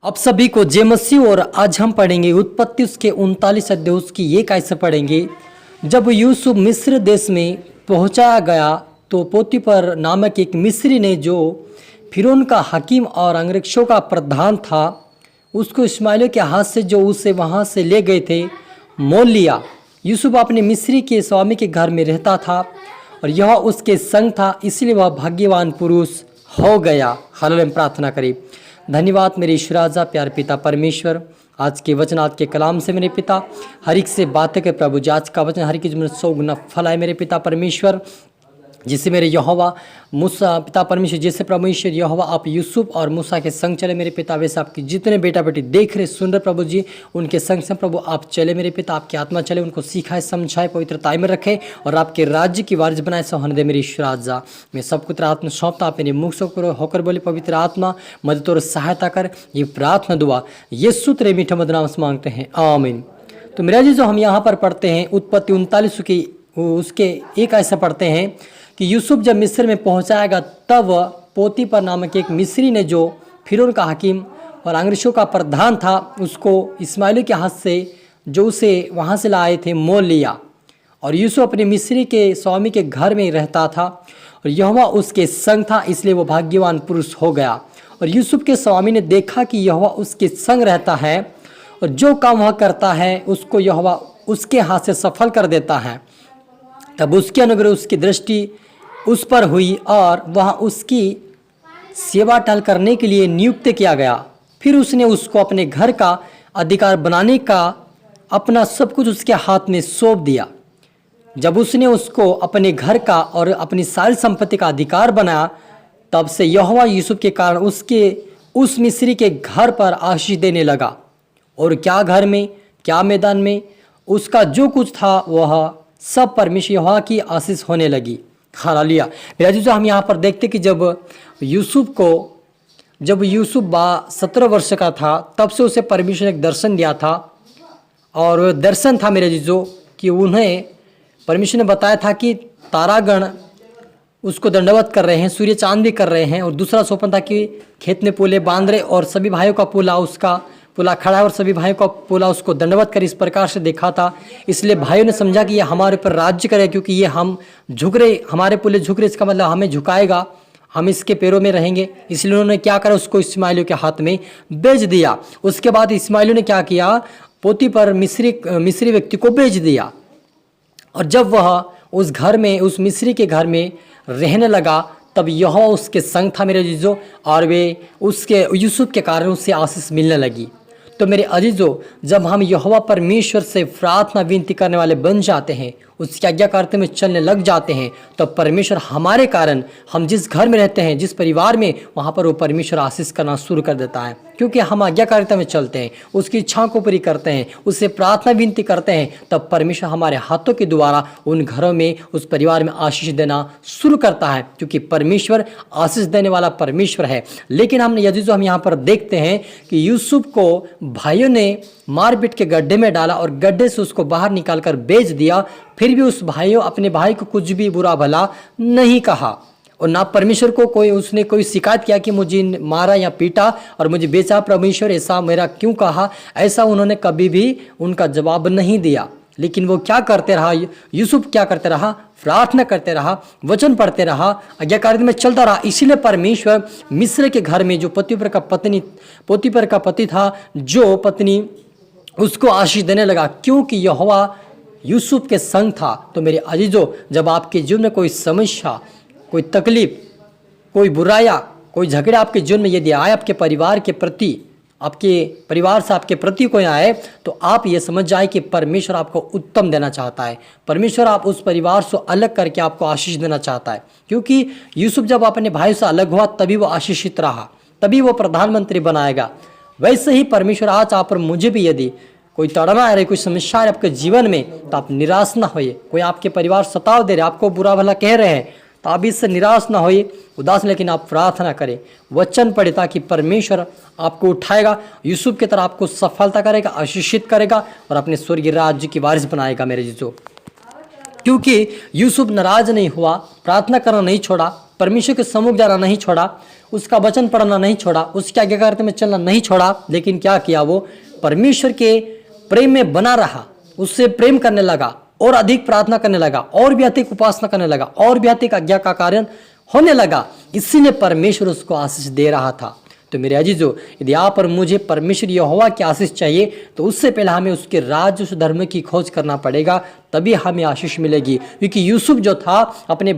आप सभी को जय मसीह। और आज हम पढ़ेंगे उत्पत्ति उसके 39 अध्याय उसकी ये कैसे पढ़ेंगे। जब यूसुफ मिस्र देश में पहुंचाया गया तो पोतीफर नामक एक मिस्री ने, जो फिरौन का हकीम और अंगरक्षकों का प्रधान था, उसको इस्माइलियों के हाथ से जो उसे वहां से ले गए थे मोल लिया। यूसुफ अपने मिस्री के स्वामी के घर में रहता था और यह उसके संग था, इसलिए वह भाग्यवान पुरुष हो गया। हालेलुया। प्रार्थना करें। धन्यवाद मेरे ईश्वर राजा प्यार पिता परमेश्वर, आज के वचन आज के कलाम से मेरे पिता हर एक से बातें के प्रभु, आज का वचन हर एक में 100 गुना फल आए मेरे पिता परमेश्वर। जिससे मेरे यहोवा मूसा पिता परमेश्वर, जैसे प्रभु ईश्वर यहोवा आप यूसुफ और मूसा के संग चले मेरे पिता, वैसे आपकी जितने बेटा बेटी देख रहे सुन रहे प्रभु जी, उनके संग संग प्रभु आप चले मेरे पिता। आपकी आत्मा चले, उनको सिखाए समझाए पवित्रताई में रखे और आपके राज्य की वारिस बनाए सो होने दे मेरे ईश्वर राजा। मैं सब कुछ आत्मा सौंपता, आप मेरे मुख से होकर बोले पवित्र आत्मा मदद और सहायता कर। ये प्रार्थना दुआ यीशु तेरे मीठे मधुर नाम से मांगते हैं, आमीन। तो मेरा जी जो हम यहाँ पर पढ़ते हैं उत्पत्ति 39 की उसके एक ऐसा पढ़ते हैं कि यूसुफ जब मिस्र में पहुंचाएगा तब पोतीफर नामक एक मिस्री ने, जो फिरौन का हकीम और अंगरक्षकों का प्रधान था, उसको इस्माइलियों के हाथ से जो उसे वहां से लाए थे मोल लिया। और यूसुफ अपने मिस्री के स्वामी के घर में रहता था और यहोवा उसके संग था, इसलिए वो भाग्यवान पुरुष हो गया। और यूसुफ के स्वामी ने देखा कि यहोवा उसके संग रहता है और जो काम वह करता है उसको यहोवा उसके हाथ से सफल कर देता है। तब उसके अनुग्रह उसकी दृष्टि उस पर हुई और वह उसकी सेवा टहल करने के लिए नियुक्त किया गया। फिर उसने उसको अपने घर का अधिकार बनाने का अपना सब कुछ उसके हाथ में सौंप दिया। जब उसने उसको अपने घर का और अपनी सारी संपत्ति का अधिकार बनाया, तब से यहोवा यूसुफ के कारण उसके उस मिस्री के घर पर आशीष देने लगा। और क्या घर में क्या मैदान में उसका जो कुछ था वह सब परमेश्वर यहोवा की आशीष होने लगी। हालेलुया। मेरा जी जो हम यहाँ पर देखते कि जब यूसुफ 17 वर्ष का था, तब से उसे परमेश्वर ने एक दर्शन दिया था। और वह दर्शन था मेरे जीजो कि उन्हें परमेश्वर ने बताया था कि तारागण उसको दंडवत कर रहे हैं, सूर्य चांद भी कर रहे हैं। और दूसरा स्वप्न था कि खेत में पूले बांध रहे और सभी भाइयों का पुला खड़ा है और सभी भाइयों का पुला उसको दंडवत कर इस प्रकार से देखा था। इसलिए भाइयों ने समझा कि ये हमारे ऊपर राज्य करे, क्योंकि ये हम झुक रहे, हमारे पुले झुक रहे, इसका मतलब हमें झुकाएगा, हम इसके पैरों में रहेंगे। इसलिए उन्होंने क्या करा, उसको इस्माइलियों के हाथ में बेच दिया। उसके बाद इस्माइलियों ने क्या किया, पोतीफर मिस्री व्यक्ति को बेच दिया। और जब वह उस घर में, उस मिस्री के घर में रहने लगा, तब यहोवा उसके संग था मेरे अजीजों, और वे उसके यूसुफ के कारण उससे आशीष मिलने लगी। तो मेरे अजीजों, जब हम यहोवा परमेश्वर से प्रार्थना विनती करने वाले बन जाते हैं, उसकी आज्ञाकारिता में चलने लग जाते हैं, तो परमेश्वर हमारे कारण, हम जिस घर में रहते हैं, जिस परिवार में, वहाँ पर वो परमेश्वर आशीष करना शुरू कर देता है। क्योंकि हम आज्ञाकारिता में चलते हैं, उसकी इच्छाओं को पूरी करते हैं, उससे प्रार्थना विनती करते हैं, तब परमेश्वर हमारे हाथों के द्वारा उन घरों में, उस परिवार में आशीष देना शुरू करता है, क्योंकि परमेश्वर आशीष देने वाला परमेश्वर है। लेकिन हम यदि जो हम यहाँ पर देखते हैं कि यूसुफ को भाइयों ने मारपीट के गड्ढे में डाला और गड्ढे से उसको बाहर निकालकर बेच दिया, फिर भी उस अपने भाई को कुछ भी बुरा भला नहीं कहा। और ना परमेश्वर को उसने कोई शिकायत किया कि मुझे मारा या पीटा और मुझे बेचा, परमेश्वर ऐसा मेरा क्यों कहा, ऐसा उन्होंने कभी भी उनका जवाब नहीं दिया। लेकिन वो क्या करते रहा, यूसुफ क्या करते रहा, प्रार्थना करते रहा, वचन पढ़ते रहा, आज्ञाकारिता में चलता रहा। इसीलिए परमेश्वर मिस्र के घर में जो पोतीफर का पति था, जो पत्नी उसको आशीष देने लगा, क्योंकि यहोवा यूसुफ के संग था। तो मेरे अजीजों, जब आपके जीवन में कोई समस्या, कोई तकलीफ, कोई बुराया, कोई झगड़े आपके जीवन में यदि आए, आपके परिवार के प्रति, आपके परिवार से आपके प्रति कोई आए, तो आप ये समझ जाए कि परमेश्वर आपको उत्तम देना चाहता है। परमेश्वर आप उस परिवार से अलग करके आपको आशीष देना चाहता है। क्योंकि यूसुफ जब अपने भाई से अलग हुआ, तभी वो आशीषित रहा, तभी वो प्रधानमंत्री बनाएगा। वैसे ही परमेश्वर आज आप और मुझे भी, यदि कोई तड़ना आ रही, कोई समस्या है आपके जीवन में, तो आप निराश ना होइए। कोई आपके परिवार सताव दे रहे, आपको बुरा भला कह रहे हैं, तो आप इससे निराश ना होइए, उदास, लेकिन आप प्रार्थना करें, वचन पढ़े, ताकि परमेश्वर आपको उठाएगा, यूसुफ की तरह आपको सफलता करेगा, आशीषित करेगा और अपने स्वर्गीय राज्य की वारिस बनाएगा मेरे जीजो। क्योंकि यूसुफ नाराज नहीं हुआ, प्रार्थना करना नहीं छोड़ा, परमेश्वर के सम्मुख जाना नहीं छोड़ा, उसका वचन पढ़ना नहीं छोड़ा, उसकी आज्ञाकारिता में चलना नहीं छोड़ा, लेकिन क्या किया, वो परमेश्वर के प्रेम में बना रहा, उससे प्रेम करने लगा और अधिक प्रार्थना करने लगा और भी अधिक उपासना करने लगा और भी अधिक आज्ञा का कार्य होने लगा। इसीलिए परमेश्वर उसको आशीष दे रहा था। तो मेरे अजीजों, यदि आप और मुझे परमेश्वर यहोवा की आशीष चाहिए तो उससे पहले हमें उसके राज्य उस धर्म की खोज करना पड़ेगा, तभी हमें आशीष मिलेगी। क्योंकि यूसुफ जो था अपने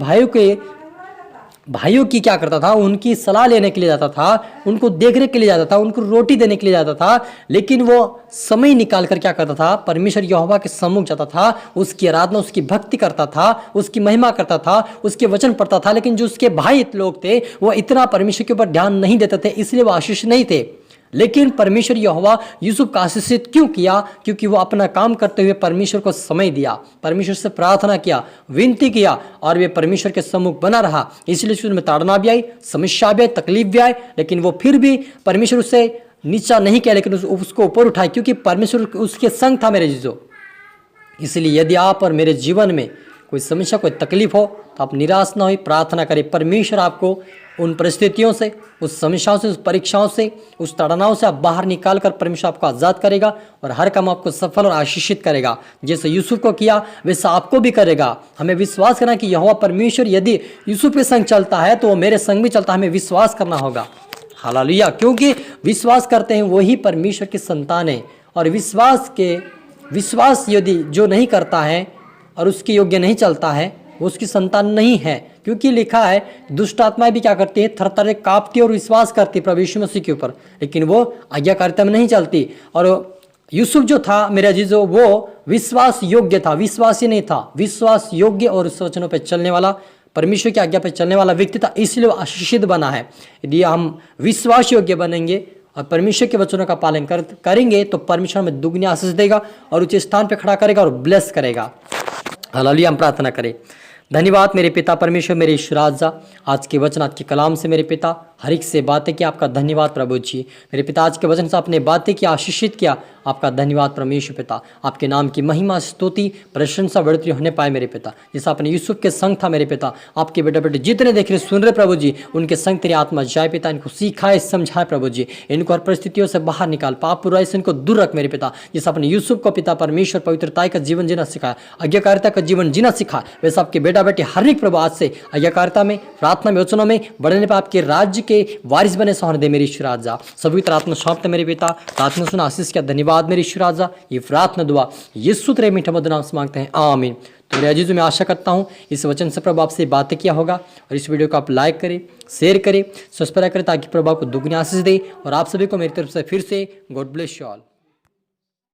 भाइयों की क्या करता था, उनकी सलाह लेने के लिए जाता था, उनको देखने के लिए जाता था, उनको रोटी देने के लिए जाता था, लेकिन वो समय निकाल कर क्या करता था, परमेश्वर यहोवा के सम्मुख जाता था, उसकी आराधना, उसकी भक्ति करता था, उसकी महिमा करता था, उसके वचन पढ़ता था। लेकिन जो उसके भाई लोग थे वो इतना परमेश्वर के ऊपर ध्यान नहीं देते थे, इसलिए वो आशीष नहीं थे। लेकिन परमेश्वर यहोवा यूसुफ का आशीषित क्यों किया? क्योंकि वो अपना काम करते हुए परमेश्वर को समय दिया, परमेश्वर से प्रार्थना किया, विनती किया और वे परमेश्वर के सम्मुख बना रहा। इसलिए उसमें ताड़ना भी आई, समस्या भी आई, तकलीफ भी आई, लेकिन वो फिर भी परमेश्वर उससे नीचा नहीं किया, लेकिन उसको ऊपर उठाया, क्योंकि परमेश्वर उसके संग था मेरे जीजो। इसलिए यदि आप और मेरे जीवन में कोई समस्या, कोई तकलीफ हो तो आप निराश ना हो, प्रार्थना करें। परमेश्वर आपको उन परिस्थितियों से, उस समस्याओं से, उस परीक्षाओं से, उस तड़नाओं से आप बाहर निकाल कर परमेश्वर आपको आज़ाद करेगा और हर काम आपको सफल और आशीषित करेगा। जैसे यूसुफ को किया वैसा आपको भी करेगा। हमें विश्वास करना कि यहोवा परमेश्वर यदि यूसुफ के संग चलता है तो वो मेरे संग भी चलता है। हमें विश्वास करना होगा। हालेलुया। क्योंकि विश्वास करते हैं वही परमेश्वर की संतान है। और विश्वास यदि जो नहीं करता है और उसके योग्य नहीं चलता है, वो उसकी संतान नहीं है। क्योंकि लिखा है दुष्ट आत्माएं भी क्या करती है, थरथर कांपती और विश्वास करती प्रभु यीशु मसीह के ऊपर, लेकिन वो आज्ञाकारिता में नहीं चलती। और यूसुफ जो था मेरे अजीजों, वो विश्वास योग्य था, विश्वासी नहीं था, विश्वास योग्य और उस वचनों पर चलने वाला, परमेश्वर की आज्ञा पर चलने वाला व्यक्ति था। इसलिए वो आशीषित बना है। यदि हम विश्वास योग्य बनेंगे और परमेश्वर के वचनों का पालन करेंगे तो परमेश्वर हमें दुगनी आशीष देगा और ऊंचे स्थान पर खड़ा करेगा और ब्लेस करेगा। हालेलुया। हम प्रार्थना करें। धन्यवाद मेरे पिता परमेश्वर, मेरे ईश्वर राजा, आज के वचन, आज के कलाम से मेरे पिता हर एक से बातें की, आपका धन्यवाद प्रभु जी। मेरे पिता आज के वचन से आपने बातें की, आशीषित किया, आपका धन्यवाद परमेश्वर पिता। आपके नाम की महिमा, स्तुति, प्रशंसा, बढ़ोतरी होने पाए मेरे पिता। जैसा अपने यूसुफ के संग था मेरे पिता, आपके बेटे बेटे जितने देख रहे सुन रहे प्रभु जी, उनके संग तेरी आत्मा जाए पिता। इनको सिखाए, समझाए प्रभु जी, इनको हर परिस्थितियों से बाहर निकाल, पाप बुराई से इनको दूर रख मेरे पिता। जैसा अपने यूसुफ को पिता परमेश्वर पवित्रता का जीवन जीना सिखाया, आज्ञाकारिता का जीवन जीना सिखा, वैसा आपके बेटा बेटे हर एक प्रभु आज से आज्ञाकारिता में, प्रार्थना में, वचनों में बढ़ने पर आपके राज्य के वारिस बने सोहन दे मेरे ईश्वर राजा। सभी प्रार्थना सौंपते मेरे पिता, प्रार्थना सुना, आशीष का धन्यवाद मेरे ईश्वर राजा। ये प्रार्थना दुआ यीशु तेरे मीठे मधुर नाम से मांगते हैं, आमीन। तो मेरे अजीजों, मैं आशा करता हूँ इस वचन से प्रभु आपसे बातें किया होगा और इस वीडियो को आप लाइक करें, शेयर करें, सब्सक्राइब करें, ताकि प्रभु आपको दुगनी आशीष दे। और आप सभी को मेरी तरफ से फिर से गॉड ब्लेस यू ऑल।